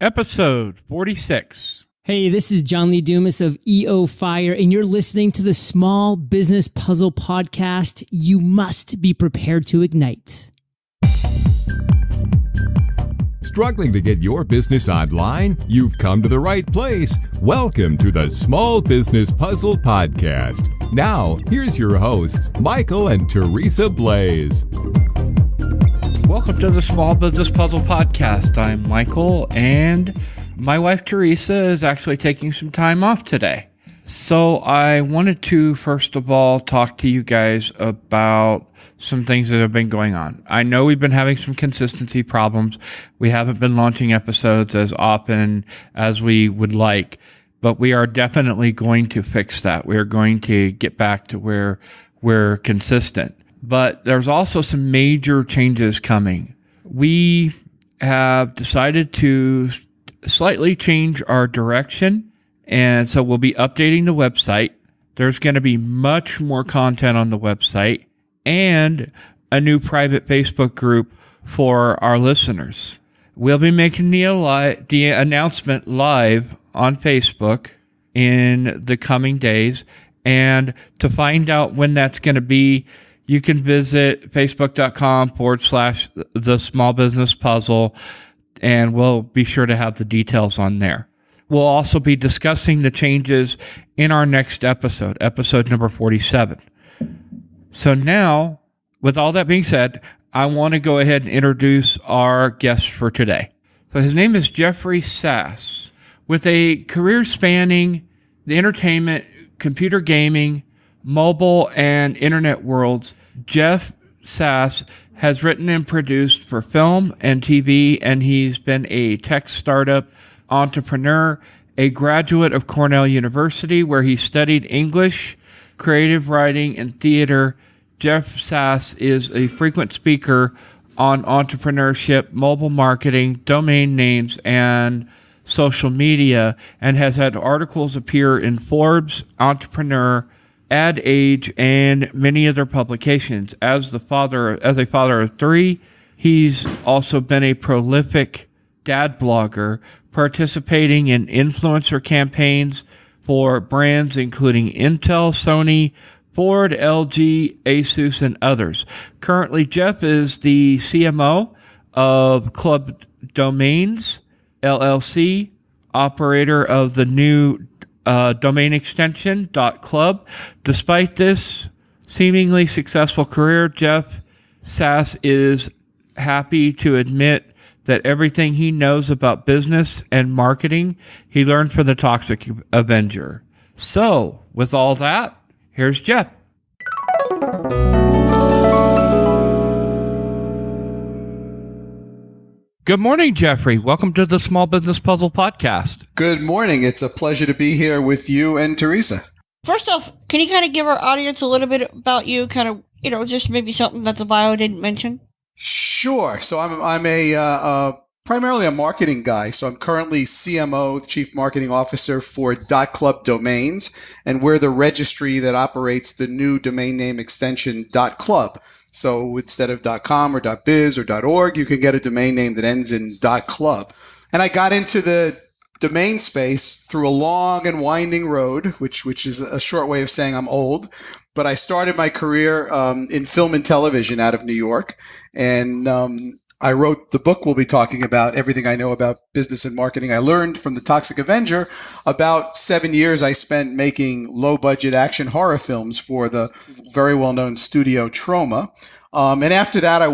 Episode 46. Hey, this is John Lee Dumas of EO Fire, and you're listening to the Small Business Puzzle Podcast. You must be prepared to ignite. Struggling to get your business online? You've come to the right place. Welcome to the Small Business Puzzle Podcast. Now, here's your hosts, Michael and Teresa Blaze. Welcome to the Small Business Puzzle Podcast. I'm Michael, and my wife Teresa is actually taking some time off today. So I wanted to, first of all, talk to you guys about some things that have been going on. I know we've been having some consistency problems. We haven't been launching episodes as often as we would like, but we are definitely going to fix that. We are going to get back to where we're consistent. But there's also some major changes coming. We have decided to slightly change our direction, and so we'll be updating the website. There's going to be much more content on the website and a new private Facebook group for our listeners. We'll be making the announcement live on Facebook in the coming days, and to find out when that's going to be, you can visit facebook.com/the Small Business Puzzle, and we'll be sure to have the details on there. We'll also be discussing the changes in our next episode number 47. So now, with all that being said, I want to go ahead and introduce our guest for today. So his name is Jeffrey Sass. With a career spanning the entertainment, computer gaming, mobile, and internet worlds, Jeff Sass has written and produced for film and TV, and he's been a tech startup entrepreneur, a graduate of Cornell University, where he studied English, creative writing, and theater. Jeff Sass is a frequent speaker on entrepreneurship, mobile marketing, domain names, and social media, and has had articles appear in Forbes, Entrepreneur, Ad Age, and many other publications. As a father of three, he's also been a prolific dad blogger, participating in influencer campaigns for brands including Intel, Sony, Ford, LG, Asus, and others. Currently, Jeff is the CMO of Club Domains, LLC, operator of the new domain extension .club. Despite this seemingly successful career, Jeff Sass is happy to admit that everything he knows about business and marketing, he learned from the Toxic Avenger. So, with all that, here's Jeff. Good morning, Jeffrey. Welcome to the Small Business Puzzle Podcast. Good morning. It's a pleasure to be here with you and Teresa. First off, can you kind of give our audience a little bit about you, just maybe something that the bio didn't mention? Sure. So I'm a primarily a marketing guy. So I'm currently CMO, Chief Marketing Officer for .club Domains, and we're the registry that operates the new domain name extension .club. So instead of .com or .biz or .org, you can get a domain name that ends in .club. And I got into the domain space through a long and winding road, which is a short way of saying I'm old. But I started my career in film and television out of New York, and I wrote the book we'll be talking about, Everything I Know About Business and Marketing I Learned from the Toxic Avenger. About 7 years I spent making low-budget action horror films for the very well-known studio Troma. And after that, I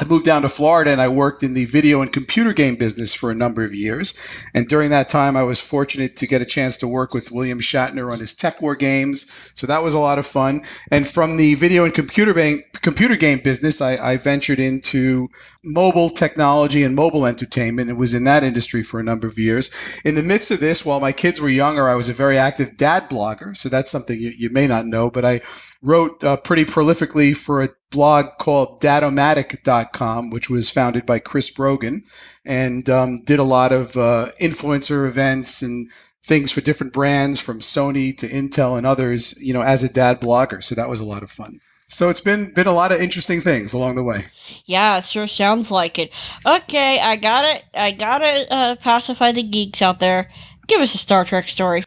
moved down to Florida, and I worked in the video and computer game business for a number of years. And during that time, I was fortunate to get a chance to work with William Shatner on his Tech War games. So that was a lot of fun. And from the video and computer game business, I ventured into mobile technology and mobile entertainment, and was in that industry for a number of years. In the midst of this, while my kids were younger, I was a very active dad blogger. So that's something you may not know, but I wrote pretty prolifically for a blog called Datomatic.com, which was founded by Chris Brogan, and did a lot of influencer events and things for different brands from Sony to Intel and others, as a dad blogger. So that was a lot of fun. So it's been a lot of interesting things along the way. Yeah, it sure sounds like it. Okay, I gotta pacify the geeks out there. Give us a Star Trek story.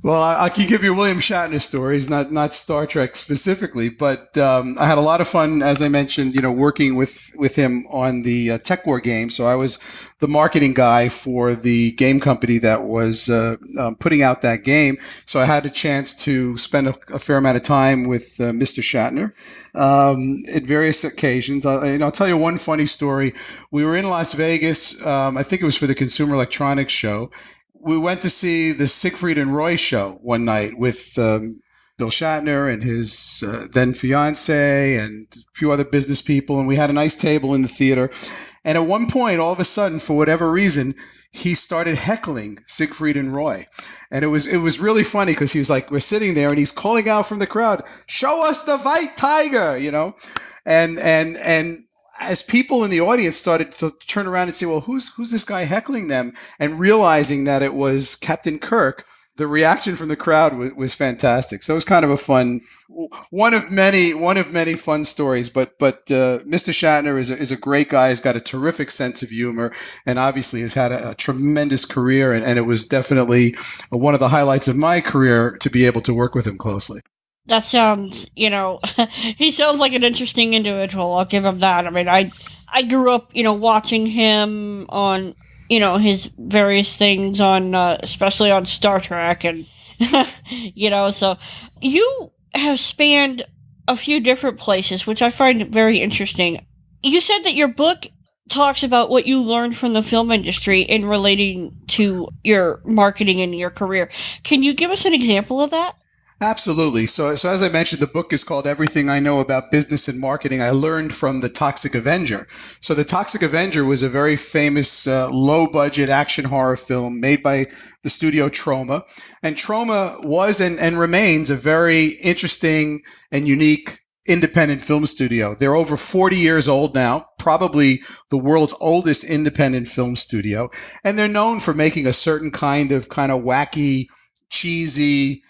Well, I can give you William Shatner stories, not Star Trek specifically, but I had a lot of fun, as I mentioned, working with him on the Tech War game. So I was the marketing guy for the game company that was putting out that game. So I had a chance to spend a fair amount of time with Mr. Shatner at various occasions. I'll tell you one funny story. We were in Las Vegas. I think it was for the Consumer Electronics Show. We went to see the Siegfried and Roy show one night with Bill Shatner and his then fiance and a few other business people, and we had a nice table in the theater. And at one point, all of a sudden, for whatever reason, he started heckling Siegfried and Roy. And it was really funny because he was like, we're sitting there and he's calling out from the crowd, "Show us the white tiger," and as people in the audience started to turn around and say, well, who's this guy heckling them? And realizing that it was Captain Kirk, the reaction from the crowd was fantastic. So it was kind of a fun, one of many fun stories. But Mr. Shatner is a great guy. He's got a terrific sense of humor, and obviously has had a tremendous career. And it was definitely one of the highlights of my career to be able to work with him closely. That sounds, he sounds like an interesting individual. I'll give him that. I mean, I grew up, watching him on, his various things on, especially on Star Trek and, so you have spanned a few different places, which I find very interesting. You said that your book talks about what you learned from the film industry in relating to your marketing and your career. Can you give us an example of that? Absolutely. So as I mentioned, the book is called Everything I Know About Business and Marketing I Learned from the Toxic Avenger. So the Toxic Avenger was a very famous low-budget action horror film made by the studio Troma. And Troma was and remains a very interesting and unique independent film studio. They're over 40 years old now, probably the world's oldest independent film studio. And they're known for making a certain kind of wacky, cheesy,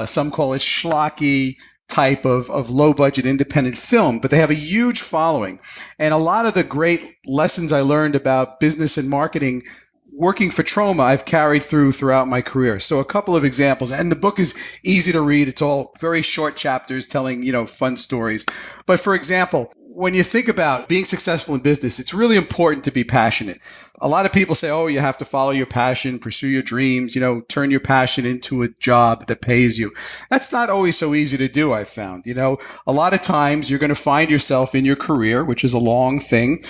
some call it schlocky type of low-budget independent film, but they have a huge following. And a lot of the great lessons I learned about business and marketing working for Troma, I've carried throughout my career. So a couple of examples, and the book is easy to read. It's all very short chapters telling, fun stories. But for example, when you think about being successful in business, it's really important to be passionate. A lot of people say, oh, you have to follow your passion, pursue your dreams, turn your passion into a job that pays you. That's not always so easy to do, I've found. A lot of times you're going to find yourself in your career, which is a long thing.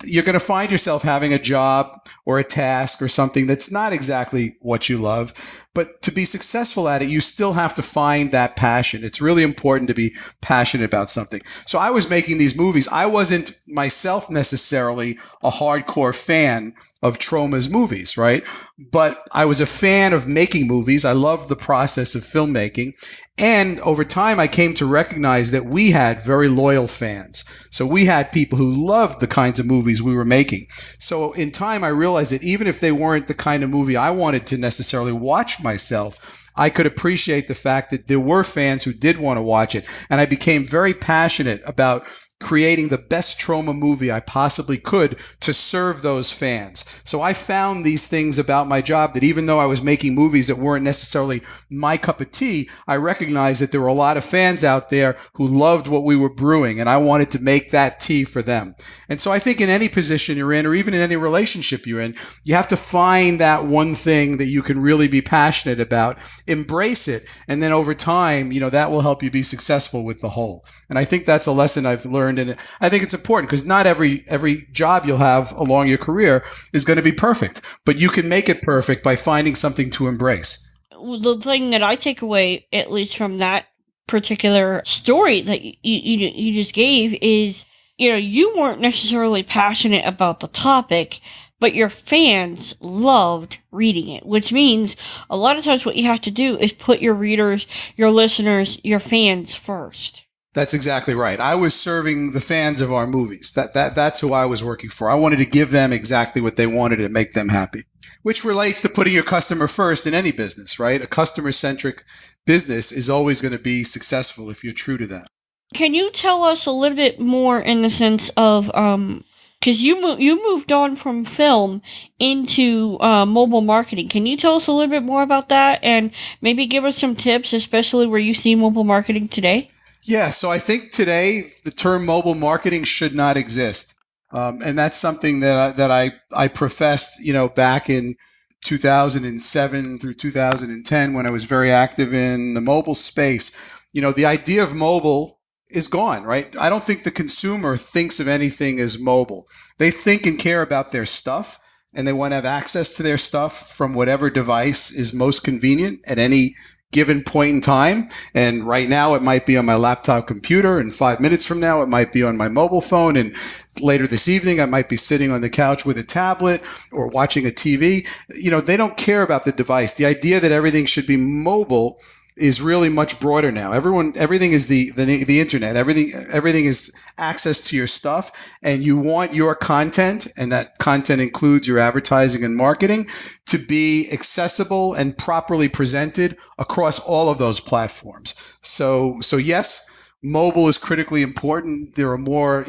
You're going to find yourself having a job or a task or something that's not exactly what you love. But to be successful at it, you still have to find that passion. It's really important to be passionate about something. So I was making these movies. I wasn't myself necessarily a hardcore fan of Troma's movies, right? But I was a fan of making movies. I loved the process of filmmaking. And over time, I came to recognize that we had very loyal fans. So we had people who loved the kinds of movies we were making. So in time, I realized that even if they weren't the kind of movie I wanted to necessarily watch myself, I could appreciate the fact that there were fans who did want to watch it. And I became very passionate about creating the best Troma movie I possibly could to serve those fans. So I found these things about my job that even though I was making movies that weren't necessarily my cup of tea, I recognized that there were a lot of fans out there who loved what we were brewing, and I wanted to make that tea for them. And so I think in any position you're in, or even in any relationship you're in, you have to find that one thing that you can really be passionate about, embrace it, and then over time, that will help you be successful with the whole. And I think that's a lesson I've learned. And I think it's important because not every job you'll have along your career is going to be perfect, but you can make it perfect by finding something to embrace. The thing that I take away, at least from that particular story that you just gave, is, you weren't necessarily passionate about the topic, but your fans loved reading it, which means a lot of times what you have to do is put your readers, your listeners, your fans first. That's exactly right. I was serving the fans of our movies. That's who I was working for. I wanted to give them exactly what they wanted and make them happy, which relates to putting your customer first in any business, right? A customer-centric business is always going to be successful if you're true to that. can you tell us a little bit more in the sense of, because you moved on from film into mobile marketing. Can you tell us a little bit more about that and maybe give us some tips, especially where you see mobile marketing today? Yeah, so I think today the term mobile marketing should not exist. And that's something that I professed, back in 2007 through 2010 when I was very active in the mobile space. The idea of mobile is gone, right? I don't think the consumer thinks of anything as mobile. They think and care about their stuff, and they want to have access to their stuff from whatever device is most convenient at any given point in time. And right now it might be on my laptop computer, and 5 minutes from now it might be on my mobile phone, and later this evening I might be sitting on the couch with a tablet or watching a TV. They don't care about the device. The idea that everything should be mobile is really much broader now. Everything is the internet. Everything is access to your stuff, and you want your content, and that content includes your advertising and marketing, to be accessible and properly presented across all of those platforms. So yes, mobile is critically important. There are more,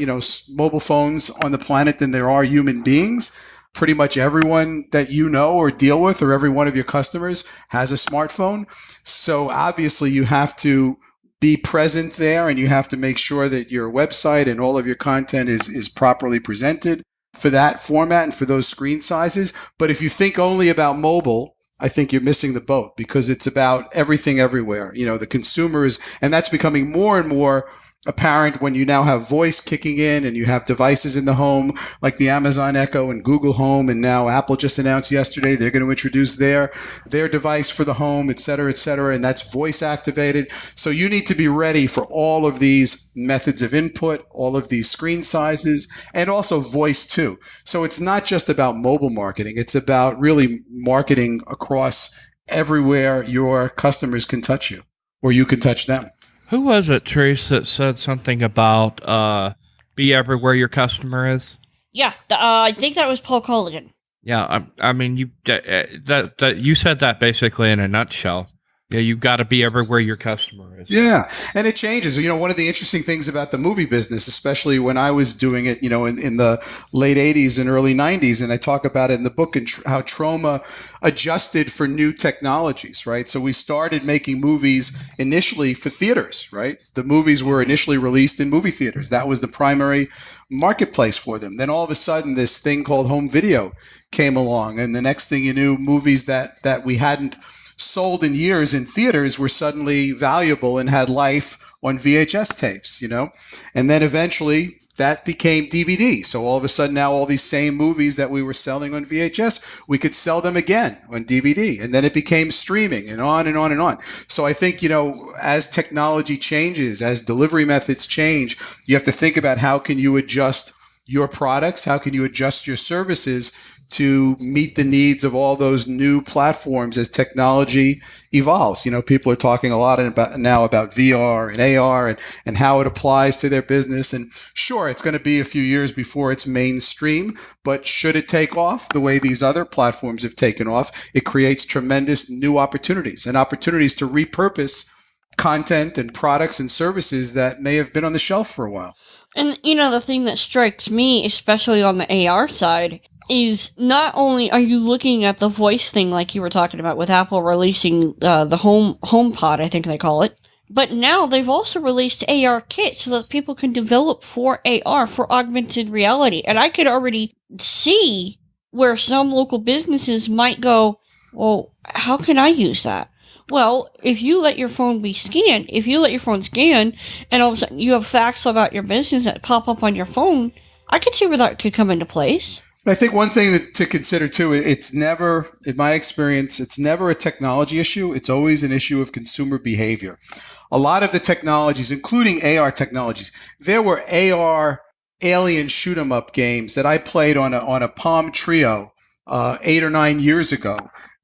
mobile phones on the planet than there are human beings. Pretty much everyone that you know or deal with, or every one of your customers, has a smartphone. So obviously you have to be present there, and you have to make sure that your website and all of your content is properly presented for that format and for those screen sizes. But if you think only about mobile, I think you're missing the boat, because it's about everything everywhere. The consumers, and that's becoming more and more apparent when you now have voice kicking in and you have devices in the home like the Amazon Echo and Google Home, and now Apple just announced yesterday they're going to introduce their device for the home, et cetera, and that's voice activated. So you need to be ready for all of these methods of input, all of these screen sizes, and also voice too. So it's not just about mobile marketing, it's about really marketing across everywhere your customers can touch you, or you can touch them. Who was it, Trace, that said something about be everywhere your customer is? Yeah, I think that was Paul Colligan. Yeah, I mean, you said that basically in a nutshell. Yeah, you've got to be everywhere your customer is. Yeah, and it changes. One of the interesting things about the movie business, especially when I was doing it, in the late 80s and early 90s, and I talk about it in the book, and how Troma adjusted for new technologies, right? So we started making movies initially for theaters, right? The movies were initially released in movie theaters. That was the primary marketplace for them. Then all of a sudden, this thing called home video came along, and the next thing you knew, movies that we hadn't sold in years in theaters were suddenly valuable and had life on VHS tapes, and then eventually that became DVD. So all of a sudden now all these same movies that we were selling on VHS, we could sell them again on DVD, and then it became streaming, and on and on and on. So I think, as technology changes, as delivery methods change, you have to think about how can you adjust your products, how can you adjust your services to meet the needs of all those new platforms as technology evolves. People are talking a lot now about VR and AR and how it applies to their business. And sure, it's going to be a few years before it's mainstream, but should it take off the way these other platforms have taken off, it creates tremendous new opportunities and opportunities to repurpose content and products and services that may have been on the shelf for a while. And, the thing that strikes me, especially on the AR side, is not only are you looking at the voice thing like you were talking about with Apple releasing the HomePod, I think they call it, but now they've also released AR kits so that people can develop for AR, for augmented reality. And I could already see where some local businesses might go, well, how can I use that? Well, if you let your phone scan, and all of a sudden you have facts about your business that pop up on your phone, I could see where that could come into place. I think one thing to consider too, it's never, in my experience, it's never a technology issue. It's always an issue of consumer behavior. A lot of the technologies, including AR technologies, there were AR alien shoot 'em up games that I played on a Palm Trio 8 or 9 years ago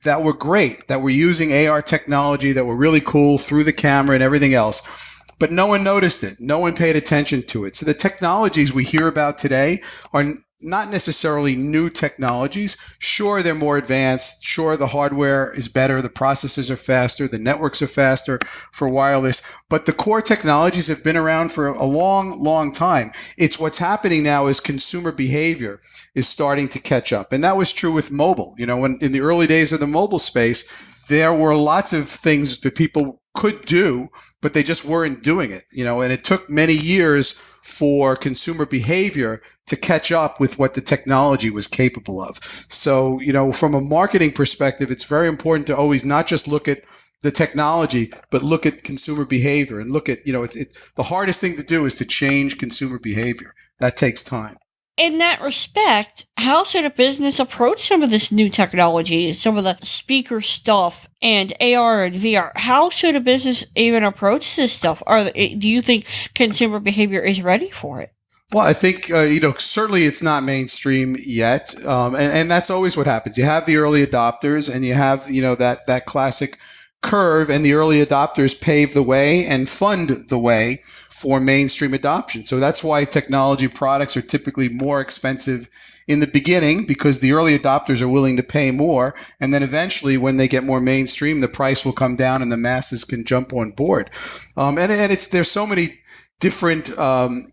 that were great, that were using AR technology, that were really cool through the camera and everything else. But no one noticed it. No one paid attention to it. So the technologies we hear about today are not necessarily new technologies. Sure, they're more advanced. Sure, the hardware is better. The processors are faster. The networks are faster for wireless. But the core technologies have been around for a long, long time. It's what's happening now is consumer behavior is starting to catch up. And that was true with mobile. When in the early days of the mobile space, there were lots of things that people could do, but they just weren't doing it, and it took many years for consumer behavior to catch up with what the technology was capable of. So, from a marketing perspective, it's very important to always not just look at the technology, but look at consumer behavior and look at, it's the hardest thing to do is to change consumer behavior. That takes time. In that respect, how should a business approach some of this new technology, some of the speaker stuff and AR and VR? How should a business even approach this stuff? Do you think consumer behavior is ready for it? Well, I think, certainly it's not mainstream yet. And that's always what happens. You have the early adopters and you have, that classic curve, and the early adopters pave the way and fund the way for mainstream adoption. So that's why technology products are typically more expensive in the beginning, because the early adopters are willing to pay more. And then eventually, when they get more mainstream, the price will come down and the masses can jump on board. And there's so many different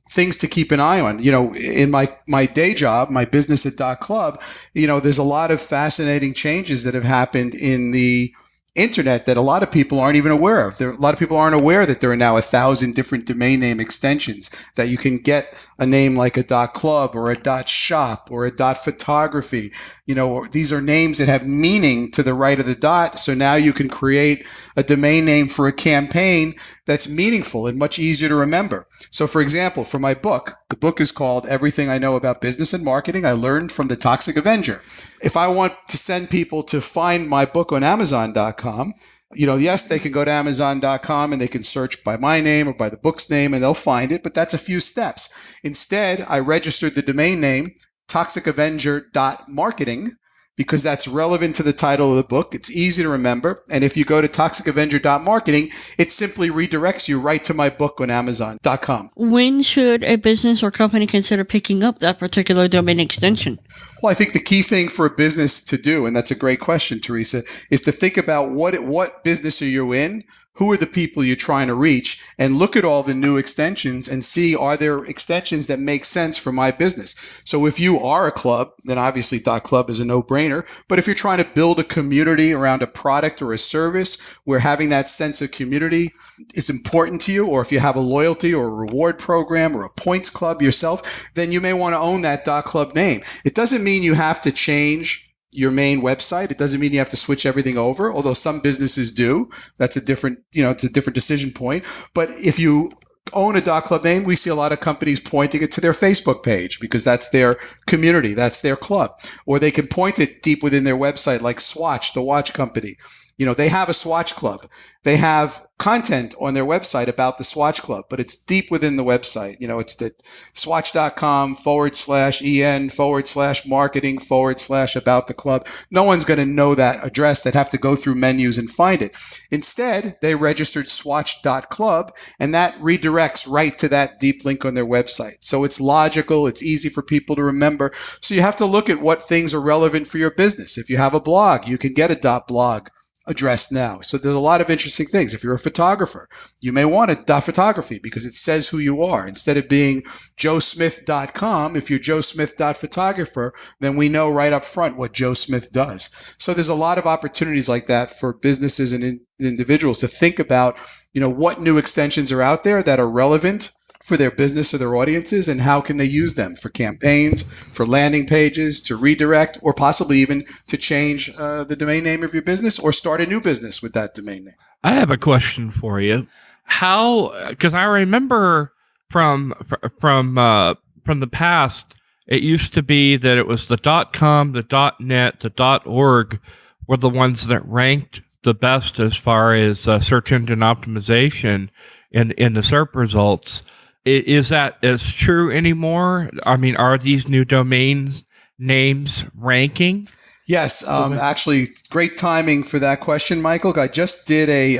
things to keep an eye on. In my day job, my business at .club, there's a lot of fascinating changes that have happened in the internet that a lot of people aren't even aware of. A lot of people aren't aware that there are now 1,000 different domain name extensions, that you can get a name like a .club or a .shop or a .photography. These are names that have meaning to the right of the dot. So now you can create a domain name for a campaign that's meaningful and much easier to remember. So for example, for my book, the book is called Everything I Know About Business and Marketing I Learned from the Toxic Avenger. If I want to send people to find my book on Amazon.com, yes, they can go to Amazon.com and they can search by my name or by the book's name and they'll find it, but that's a few steps. Instead, I registered the domain name toxicavenger.marketing because that's relevant to the title of the book. It's easy to remember. And if you go to toxicavenger.marketing, it simply redirects you right to my book on Amazon.com. When should a business or company consider picking up that particular domain extension? Well, I think the key thing for a business to do, and that's a great question, Teresa, is to think about what business are you in, who are the people you're trying to reach, and look at all the new extensions and see, are there extensions that make sense for my business? So if you are a club, then obviously .club is a no-brainer. But if you're trying to build a community around a product or a service where having that sense of community is important to you, or if you have a loyalty or a reward program or a points club yourself, then you may want to own that .club name. It doesn't mean you have to change your main website. It doesn't mean you have to switch everything over, although some businesses do. That's a different, it's a different decision point. But if you own a .club name, we see a lot of companies pointing it to their Facebook page because that's their community, that's their club. Or they can point it deep within their website, like Swatch, the watch company. They have a Swatch club. They have content on their website about the Swatch club, but it's deep within the website. It's the swatch.com/en/marketing/about the club. No one's going to know that address. They'd have to go through menus and find it. Instead, they registered swatch.club, and that redirects right to that deep link on their website. So it's logical. It's easy for people to remember. So you have to look at what things are relevant for your business. If you have a blog, you can get a .blog address now. So there's a lot of interesting things. If you're a photographer, you may want a .photography because it says who you are. Instead of being joesmith.com, if you're joesmith.photographer, then we know right up front what Joe Smith does. So there's a lot of opportunities like that for businesses and individuals to think about, what new extensions are out there that are relevant for their business or their audiences, and how can they use them for campaigns, for landing pages, to redirect, or possibly even to change the domain name of your business or start a new business with that domain name. I have a question for you. Because I remember from the past, it used to be that it was the .com, the .net, the .org were the ones that ranked the best as far as search engine optimization in the SERP results. Is that as true anymore? I mean, are these new domain names ranking? Yes, actually, great timing for that question, Michael. I just did a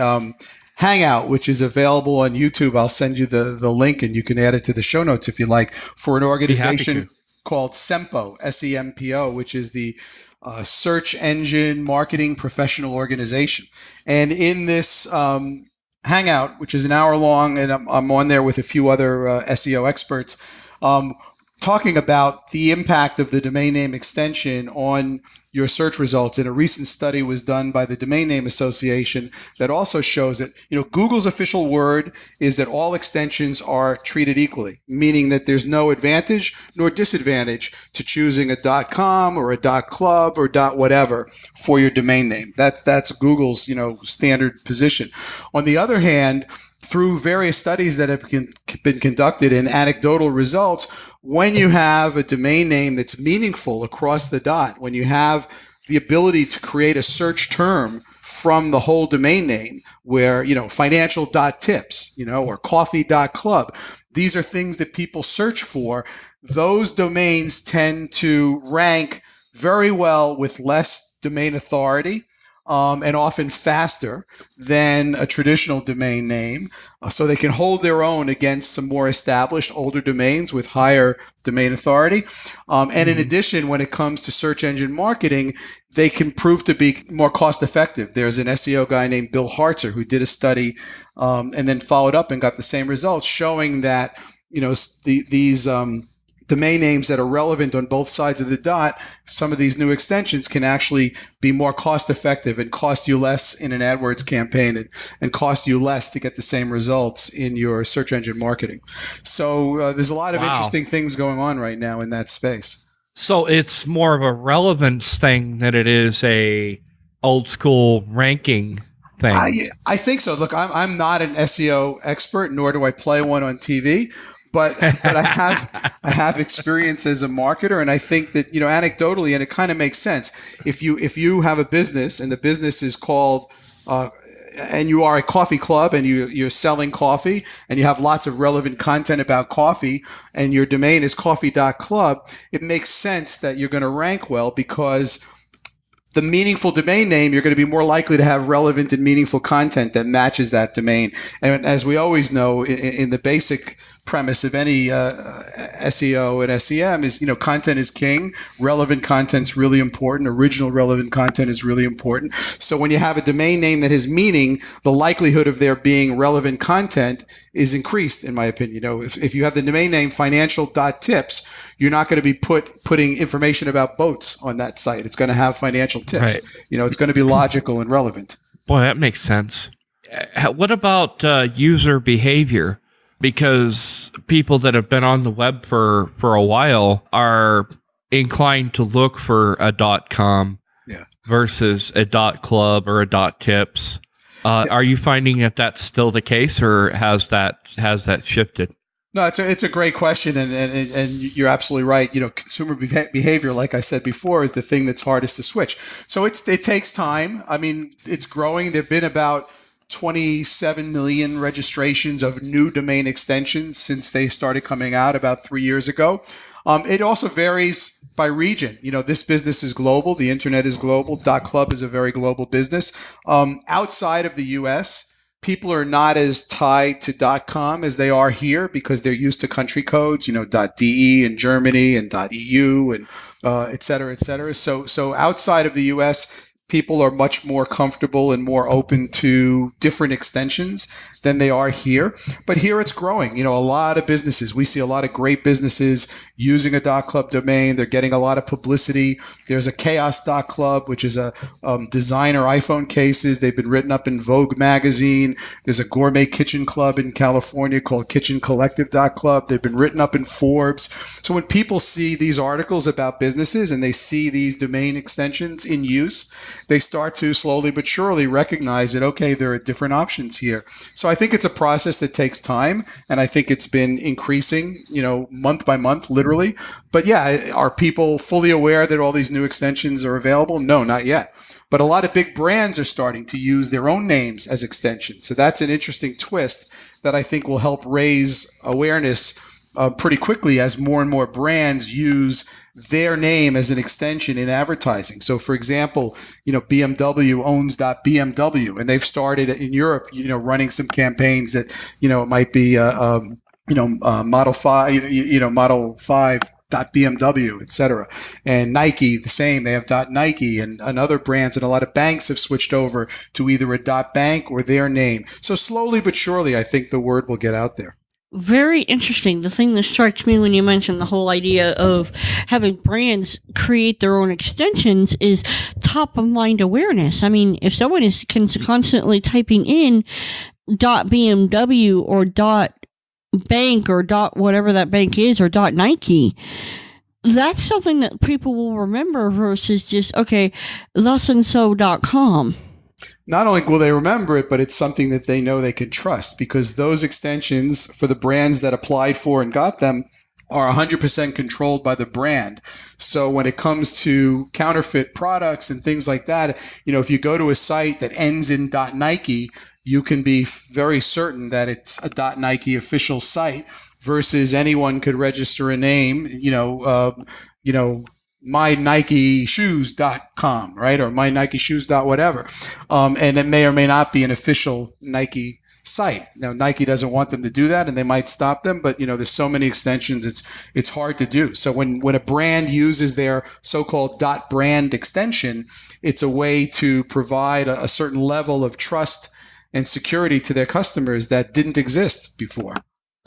Hangout, which is available on YouTube. I'll send you the link, and you can add it to the show notes if you like, for an organization called SEMPO, SEMPO, which is the Search Engine Marketing Professional Organization. And in this hangout, which is an hour long, and I'm on there with a few other SEO experts, talking about the impact of the domain name extension on your search results. And a recent study was done by the Domain Name Association that also shows that, Google's official word is that all extensions are treated equally, meaning that there's no advantage nor disadvantage to choosing a .com or a .club or .whatever for your domain name. That's Google's, standard position. On the other hand, through various studies that have been conducted and anecdotal results, when you have a domain name that's meaningful across the dot, when you have the ability to create a search term from the whole domain name where, financial.tips, or coffee.club, these are things that people search for. Those domains tend to rank very well with less domain authority. And often faster than a traditional domain name, so they can hold their own against some more established older domains with higher domain authority. And in addition, when it comes to search engine marketing, they can prove to be more cost effective. There's an SEO guy named Bill Hartzer who did a study and then followed up and got the same results, showing that these domain names that are relevant on both sides of the dot, some of these new extensions can actually be more cost effective and cost you less in an AdWords campaign and cost you less to get the same results in your search engine marketing. So there's a lot of interesting things going on right now in that space. So it's more of a relevance thing than it is a old school ranking thing. I think so. Look, I'm not an SEO expert, nor do I play one on TV. But I have experience as a marketer, and I think that anecdotally, and it kind of makes sense. If you have a business and the business is called and you are a coffee club and you're selling coffee and you have lots of relevant content about coffee and your domain is coffee.club, it makes sense that you're going to rank well because the meaningful domain name, you're going to be more likely to have relevant and meaningful content that matches that domain. And as we always know, in the basic premise of any SEO and SEM is, content is king. Relevant content's really important. Original relevant content is really important. So when you have a domain name that has meaning, the likelihood of there being relevant content is increased, in my opinion. If you have the domain name financial.tips, you're not going to be putting information about boats on that site. It's going to have financial tips. Right. It's going to be logical and relevant. Boy, that makes sense. What about user behavior? Because people that have been on the web for a while are inclined to look for a .com versus a .club or a .tips. Are you finding that that's still the case, or has that shifted? No, it's a great question, and you're absolutely right. Consumer behavior, like I said before, is the thing that's hardest to switch. So it takes time. I mean, it's growing. There've been about 27 million registrations of new domain extensions since they started coming out about 3 years ago. It also varies by region. This business is global. The internet is global. .club is a very global business. Outside of the U.S., people are not as tied to .com as they are here because they're used to country codes, .de in Germany and .eu and et cetera, et cetera. So outside of the U.S., people are much more comfortable and more open to different extensions than they are here. But here it's growing. A lot of businesses, we see a lot of great businesses using a .club domain. They're getting a lot of publicity. There's a chaos.club, which is a designer iPhone cases. They've been written up in Vogue magazine. There's a gourmet kitchen club in California called kitchencollective.club. They've been written up in Forbes. So when people see these articles about businesses and they see these domain extensions in use, they start to slowly but surely recognize that, okay, there are different options here. So I think it's a process that takes time, and I think it's been increasing, month by month, literally. But yeah, are people fully aware that all these new extensions are available? No, not yet. But a lot of big brands are starting to use their own names as extensions. So that's an interesting twist that I think will help raise awareness pretty quickly as more and more brands use their name as an extension in advertising. So for example, BMW owns .bmw, and they've started in Europe, running some campaigns that, it might be, Model 5, Model 5 .bmw, etc. And Nike, the same. They have .nike, and other brands, and a lot of banks have switched over to either a .bank or their name. So slowly but surely, I think the word will get out there. Very interesting. The thing that strikes me when you mentioned the whole idea of having brands create their own extensions is top of mind awareness. I mean, if someone is constantly typing in .bmw or .bank or whatever that bank is or .nike, that's something that people will remember versus just, okay, thusandso.com. Not only will they remember it, but it's something that they know they can trust, because those extensions for the brands that applied for and got them are 100% controlled by the brand. So when it comes to counterfeit products and things like that, if you go to a site that ends in .nike, you can be very certain that it's a .nike official site, versus anyone could register a name, mynikeshoes.com, right? Or mynikeshoes. Whatever. And it may or may not be an official Nike site. Now, Nike doesn't want them to do that, and they might stop them, but there's so many extensions, it's hard to do. So when a brand uses their so-called .brand extension, it's a way to provide a certain level of trust and security to their customers that didn't exist before.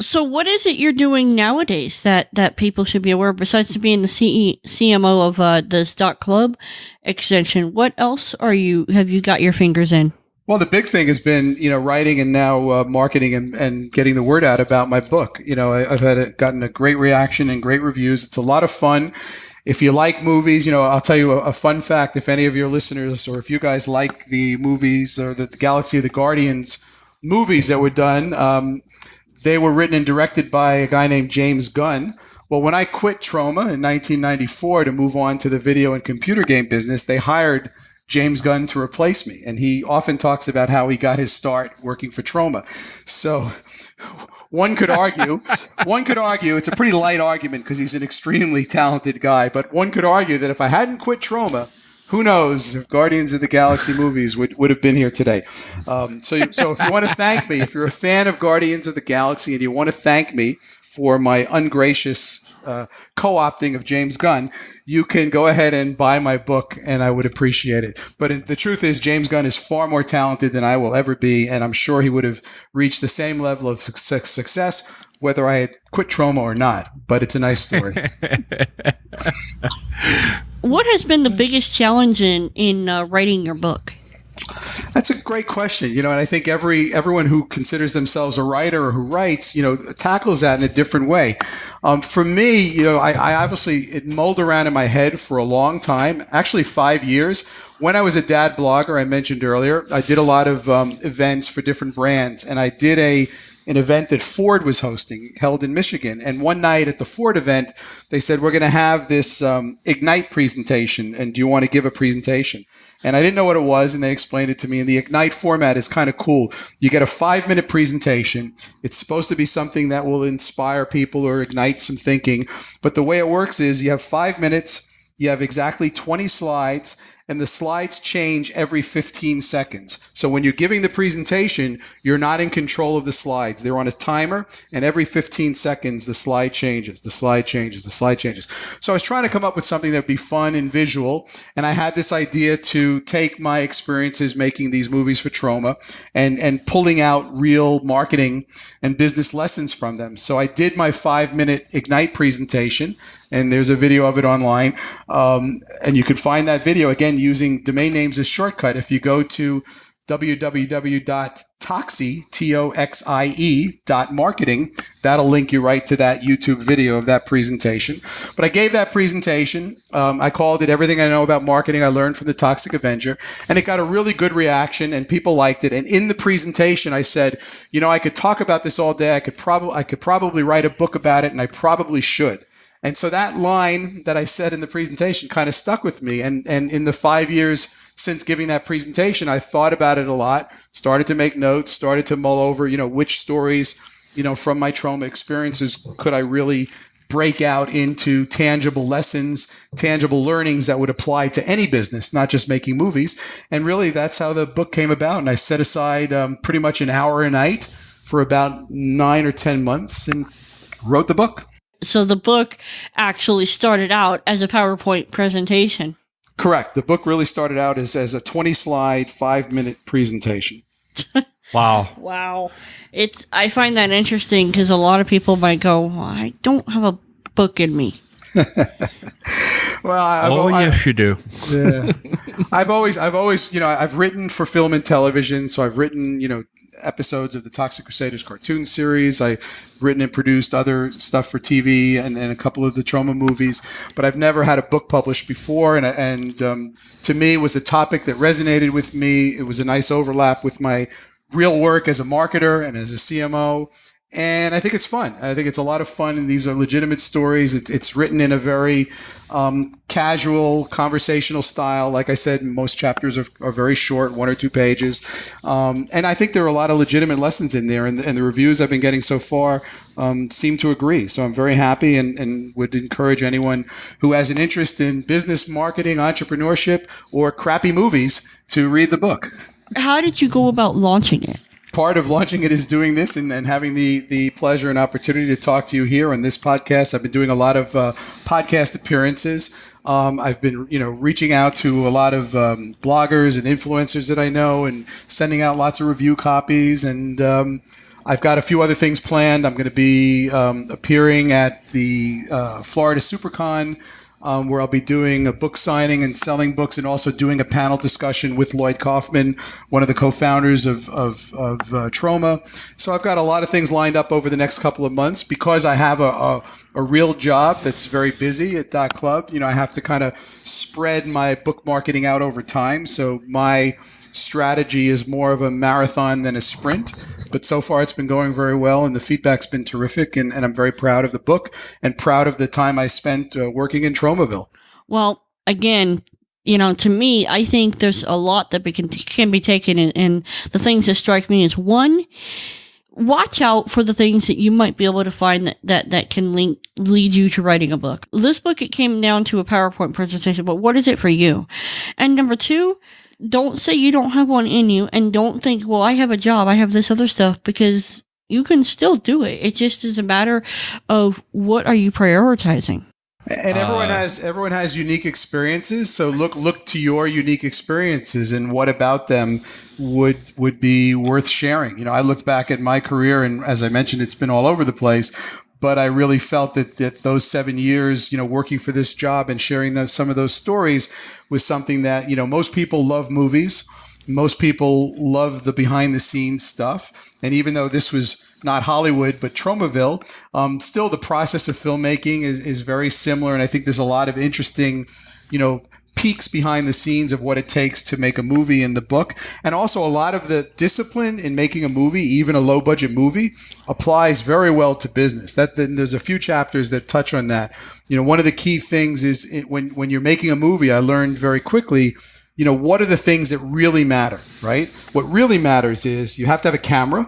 So what is it you're doing nowadays that people should be aware of, besides being the CMO of this .club extension? What else have you got your fingers in? Well, the big thing has been, writing and now marketing and getting the word out about my book. I've gotten a great reaction and great reviews. It's a lot of fun. If you like movies, I'll tell you a fun fact. If any of your listeners, or if you guys like the movies or the Galaxy of the Guardians movies that were done, they were written and directed by a guy named James Gunn. Well, when I quit Troma in 1994 to move on to the video and computer game business, they hired James Gunn to replace me. And he often talks about how he got his start working for Troma. So one could argue, it's a pretty light argument because he's an extremely talented guy, but one could argue that if I hadn't quit Troma, who knows if Guardians of the Galaxy movies would have been here today. So if you want to thank me, if you're a fan of Guardians of the Galaxy and you want to thank me for my ungracious co-opting of James Gunn, you can go ahead and buy my book, and I would appreciate it. But the truth is, James Gunn is far more talented than I will ever be, and I'm sure he would have reached the same level of success whether I had quit Troma or not. But it's a nice story. What has been the biggest challenge in writing your book? That's a great question, and I think everyone who considers themselves a writer or who writes, tackles that in a different way. For me, I obviously, it mulled around in my head for a long time, actually 5 years. When I was a dad blogger, I mentioned earlier, I did a lot of events for different brands, and I did an event that Ford was hosting, held in Michigan. And one night at the Ford event, they said, we're going to have this Ignite presentation, and do you want to give a presentation? And I didn't know what it was, and they explained it to me. And the Ignite format is kind of cool. You get a 5-minute presentation. It's supposed to be something that will inspire people or ignite some thinking. But the way it works is you have 5 minutes, you have exactly 20 slides, and the slides change every 15 seconds. So when you're giving the presentation, you're not in control of the slides. They're on a timer, and every 15 seconds, the slide changes, the slide changes, the slide changes. So I was trying to come up with something that would be fun and visual, and I had this idea to take my experiences making these movies for Troma and pulling out real marketing and business lessons from them. So I did my 5-minute Ignite presentation, and there's a video of it online, and you can find that video, again, using domain names as shortcut. If you go to www.toxie.marketing, that'll link you right to that YouTube video of that presentation. But I gave that presentation. I called it Everything I Know About Marketing I Learned from the Toxic Avenger, and it got a really good reaction, and people liked it. And in the presentation, I said, I could talk about this all day. I could probably write a book about it, and I probably should. And so that line that I said in the presentation kind of stuck with me. And in the 5 years since giving that presentation, I thought about it a lot, started to make notes, started to mull over, which stories, from my Troma experiences could I really break out into tangible lessons, tangible learnings that would apply to any business, not just making movies. And really, that's how the book came about. And I set aside pretty much an hour a night for about 9 or 10 months and wrote the book. So the book actually started out as a PowerPoint presentation. Correct. The book really started out as a 20-slide, 5-minute presentation. Wow. Wow. I find that interesting because a lot of people might go, well, I don't have a book in me. Well, yes, you do. Yeah. I've always, I've written for film and television. So I've written, episodes of the Toxic Crusaders cartoon series. I've written and produced other stuff for TV and a couple of the Troma movies, but I've never had a book published before. And to me, it was a topic that resonated with me. It was a nice overlap with my real work as a marketer and as a CMO. And I think it's fun. I think it's a lot of fun, and these are legitimate stories. It's written in a very casual, conversational style. Like I said, most chapters are very short, 1 or 2 pages. And I think there are a lot of legitimate lessons in there, and the reviews I've been getting so far seem to agree. So I'm very happy and would encourage anyone who has an interest in business, marketing, entrepreneurship, or crappy movies to read the book. How did you go about launching it? Part of launching it is doing this and having the pleasure and opportunity to talk to you here on this podcast. I've been doing a lot of podcast appearances. I've been, reaching out to a lot of bloggers and influencers that I know and sending out lots of review copies. And I've got a few other things planned. I'm going to be appearing at the Florida SuperCon, where I'll be doing a book signing and selling books, and also doing a panel discussion with Lloyd Kaufman, one of the co-founders of Troma. So I've got a lot of things lined up over the next couple of months because I have a real job that's very busy at Dot Club. I have to kind of spread my book marketing out over time. So my strategy is more of a marathon than a sprint, but so far it's been going very well, and the feedback's been terrific, and I'm very proud of the book and proud of the time I spent working in Tromaville. Well, again, to me, I think there's a lot that can be taken, and the things that strike me is, one, watch out for the things that you might be able to find that can lead you to writing a book. This book, it came down to a PowerPoint presentation, but what is it for you? And number 2, don't say you don't have one in you, and don't think, well, I have a job, I have this other stuff, because you can still do it. It just is a matter of what are you prioritizing. And everyone has unique experiences. So look to your unique experiences and what about them would be worth sharing. I looked back at my career, and as I mentioned, it's been all over the place. But I really felt that those 7 years, working for this job and sharing some of those stories was something that, most people love movies. Most people love the behind the scenes stuff. And even though this was not Hollywood, but Tromaville, still the process of filmmaking is very similar. And I think there's a lot of interesting, peeks behind the scenes of what it takes to make a movie in the book. And also a lot of the discipline in making a movie, even a low budget movie, applies very well to business. There's a few chapters that touch on that. One of the key things is when you're making a movie, I learned very quickly, what are the things that really matter, right? What really matters is you have to have a camera,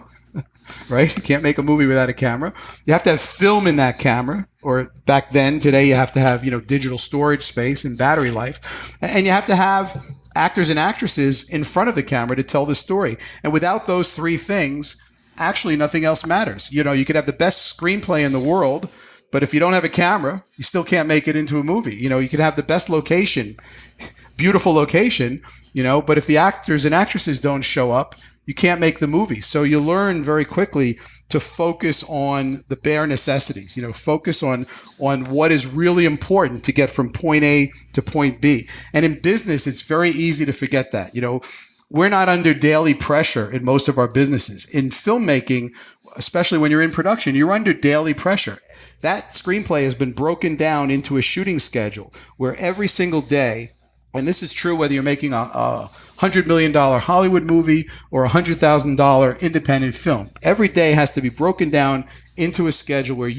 right? You can't make a movie without a camera. You have to have film in that camera, or back then, today, you have to have, digital storage space and battery life. And you have to have actors and actresses in front of the camera to tell the story. And without those 3 things, actually nothing else matters. You could have the best screenplay in the world, but if you don't have a camera, you still can't make it into a movie. You could have the best location, beautiful location, but if the actors and actresses don't show up, you can't make the movie. So you learn very quickly to focus on the bare necessities, focus on what is really important to get from point A to point B. And in business, it's very easy to forget that. We're not under daily pressure in most of our businesses. In filmmaking, especially when you're in production, you're under daily pressure. That screenplay has been broken down into a shooting schedule where every single day, and this is true whether you're making a $100 million Hollywood movie or a $100,000 independent film. Every day has to be broken down into a schedule where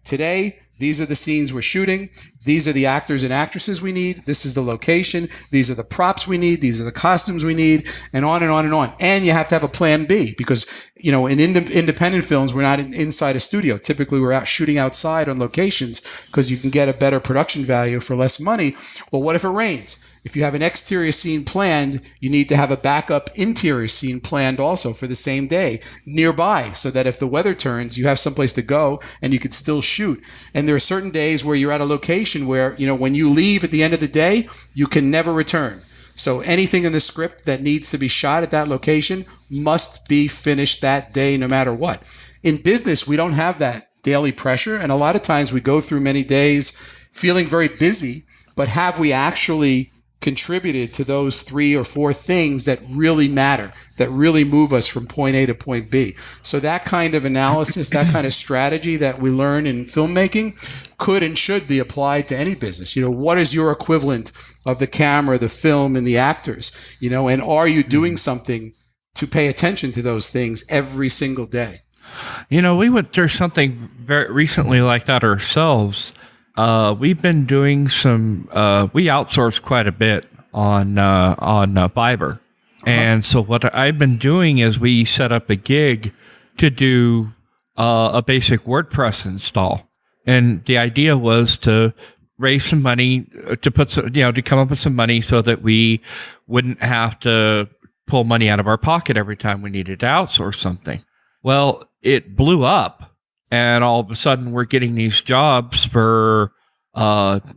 today these are the scenes we're shooting. These are the actors and actresses we need. This is the location. These are the props we need. These are the costumes we need, and on and on and on. And you have to have a plan B because, in independent films, we're not inside a studio. Typically, we're out shooting outside on locations because you can get a better production value for less money. Well, what if it rains? If you have an exterior scene planned, you need to have a backup interior scene planned also for the same day nearby so that if the weather turns, you have someplace to go and you can still shoot. And there are certain days where you're at a location where, when you leave at the end of the day, you can never return. So anything in the script that needs to be shot at that location must be finished that day no matter what. In business, we don't have that daily pressure. And a lot of times we go through many days feeling very busy, but have we actually contributed to those 3 or 4 things that really matter, that really move us from point A to point B? So that kind of analysis, that kind of strategy that we learn in filmmaking could and should be applied to any business. What is your equivalent of the camera, the film, and the actors? And are you doing something to pay attention to those things every single day? We went through something very recently like that ourselves. We've been doing some, we outsource quite a bit on Fiverr. And so what I've been doing is we set up a gig to do a basic WordPress install. And the idea was to raise some money, to put some, to come up with some money so that we wouldn't have to pull money out of our pocket every time we needed to outsource something. Well, it blew up. And all of a sudden, we're getting these jobs for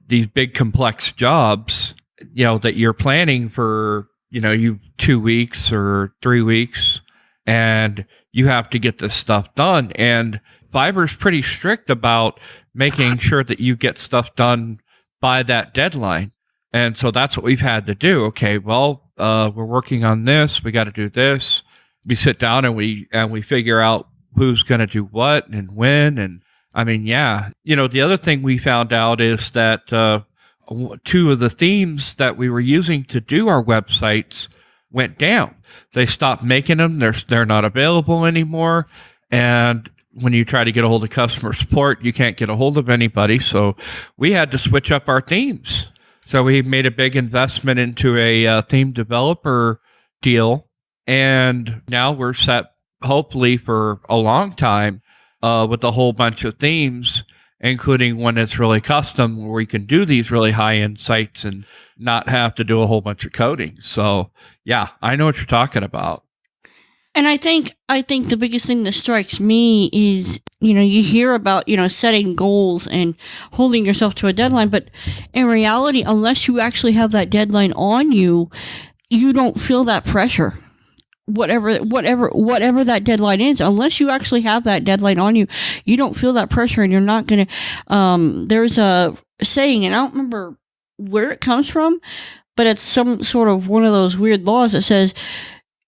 these big, complex jobs, that you're planning for, you 2 weeks or 3 weeks, and you have to get this stuff done. And Fiverr's pretty strict about making sure that you get stuff done by that deadline. And so that's what we've had to do. Okay, well, we're working on this. We got to do this. We sit down and we figure out who's going to do what and when. And I mean, yeah, the other thing we found out is that 2 of the themes that we were using to do our websites went down. They stopped making them. They're not available anymore. And when you try to get a hold of customer support, you can't get a hold of anybody. So we had to switch up our themes. So we made a big investment into a theme developer deal. And now we're set, hopefully for a long time, with a whole bunch of themes, including one that's really custom where we can do these really high-end sites and not have to do a whole bunch of coding. So yeah, I know what you're talking about. And I think the biggest thing that strikes me is, you hear about, setting goals and holding yourself to a deadline, but in reality, unless you actually have that deadline on you, you don't feel that pressure. Whatever that deadline is, unless you actually have that deadline on you, you don't feel that pressure, and you're not going to, there's a saying, and I don't remember where it comes from, but it's some sort of one of those weird laws that says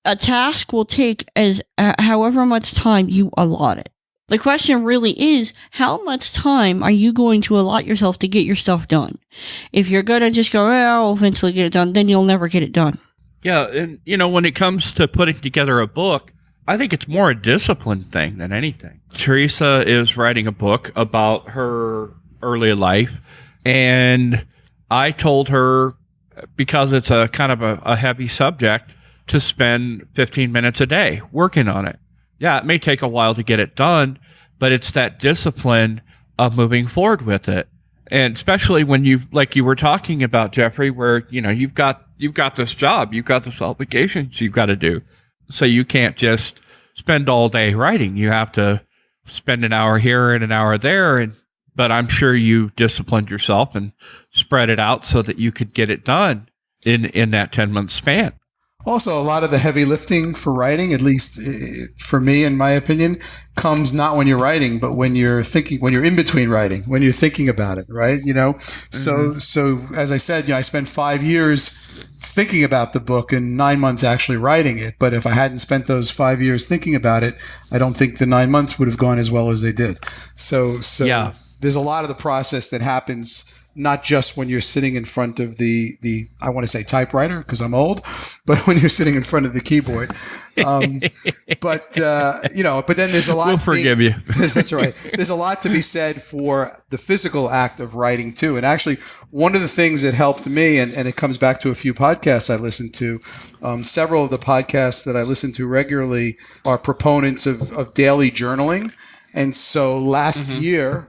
a task will take as however much time you allot it. The question really is, how much time are you going to allot yourself to get your stuff done? If you're going to just go, I'll eventually get it done, then you'll never get it done. Yeah, and when it comes to putting together a book, I think it's more a discipline thing than anything. Teresa is writing a book about her early life, and I told her, because it's a kind of a heavy subject, to spend 15 minutes a day working on it. Yeah, it may take a while to get it done, but it's that discipline of moving forward with it. And especially when like you were talking about, Jeffrey, where, you've got this job, you've got this obligations you've got to do. So you can't just spend all day writing. You have to spend an hour here and an hour there. But I'm sure you disciplined yourself and spread it out so that you could get it done in that 10-month span. Also, a lot of the heavy lifting for writing, at least for me, in my opinion, comes not when you're writing, but when you're thinking, when you're in between writing, when you're thinking about it, right? So as I said, I spent 5 years thinking about the book and 9 months actually writing it. But if I hadn't spent those 5 years thinking about it, I don't think the 9 months would have gone as well as they did. So yeah. There's a lot of the process that happens not just when you're sitting in front of the I want to say typewriter because I'm old, but when you're sitting in front of the keyboard. But then there's a lot. We'll forgive you. That's right. There's a lot to be said for the physical act of writing too. And actually, one of the things that helped me, and it comes back to a few podcasts I listened to. Several of the podcasts that I listen to regularly are proponents of daily journaling. And so last year,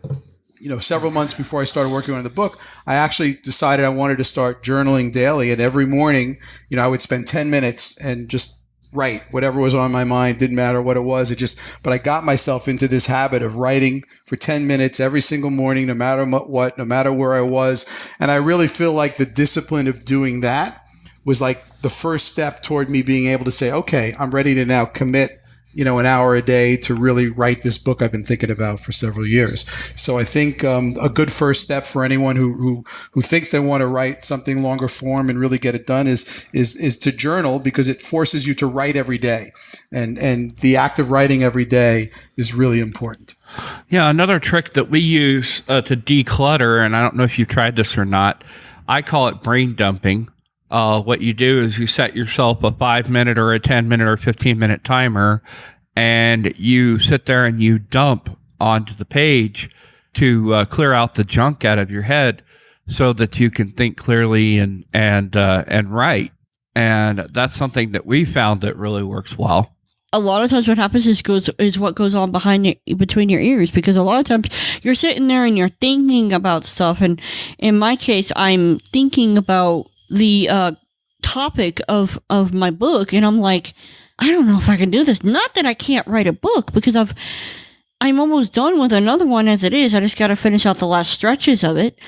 several months before I started working on the book, I actually decided I wanted to start journaling daily. And every morning, I would spend 10 minutes and just write whatever was on my mind. Didn't matter what it was. But I got myself into this habit of writing for 10 minutes every single morning, no matter what, no matter where I was. And I really feel like the discipline of doing that was like the first step toward me being able to say, okay, I'm ready to now commit an hour a day to really write this book I've been thinking about for several years. So I think a good first step for anyone who thinks they want to write something longer form and really get it done is to journal, because it forces you to write every day. And the act of writing every day is really important. Yeah, another trick that we use to declutter, and I don't know if you've tried this or not, I call it brain dumping. What you do is you set yourself a 5-minute or a 10-minute or 15-minute timer, and you sit there and you dump onto the page to clear out the junk out of your head so that you can think clearly and write. And that's something that we found that really works well. A lot of times what happens is what goes on between your ears, because a lot of times you're sitting there and you're thinking about stuff. And in my case, I'm thinking about the topic of my book, and I'm like, I don't know if I can do this. Not that I can't write a book, because I'm almost done with another one as it is. I just got to finish out the last stretches of it.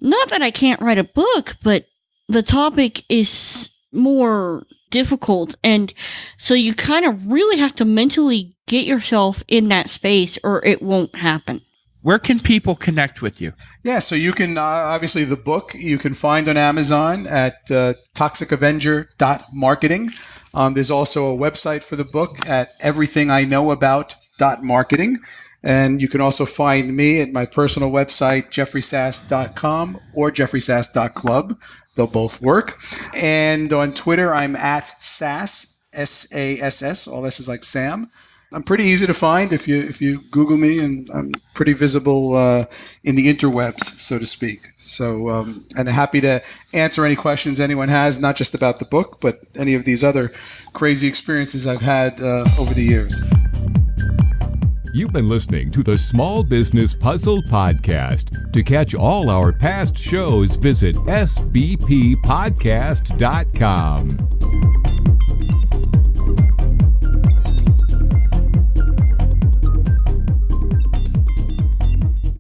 Not that I can't write a book, but the topic is more difficult, and so you kind of really have to mentally get yourself in that space or it won't happen. Where can people connect with you? Yeah, so you can, obviously the book you can find on Amazon at toxicavenger.marketing. There's also a website for the book at everythingiknowabout.marketing. And you can also find me at my personal website, jeffreysass.com or jeffreysass.club. They'll both work. And on Twitter, I'm at Sass, S-A-S-S. All this is like Sam. I'm pretty easy to find if you Google me, and I'm pretty visible in the interwebs, so to speak. So, and happy to answer any questions anyone has, not just about the book, but any of these other crazy experiences I've had over the years. You've been listening to the Small Business Puzzle Podcast. To catch all our past shows, visit sbppodcast.com.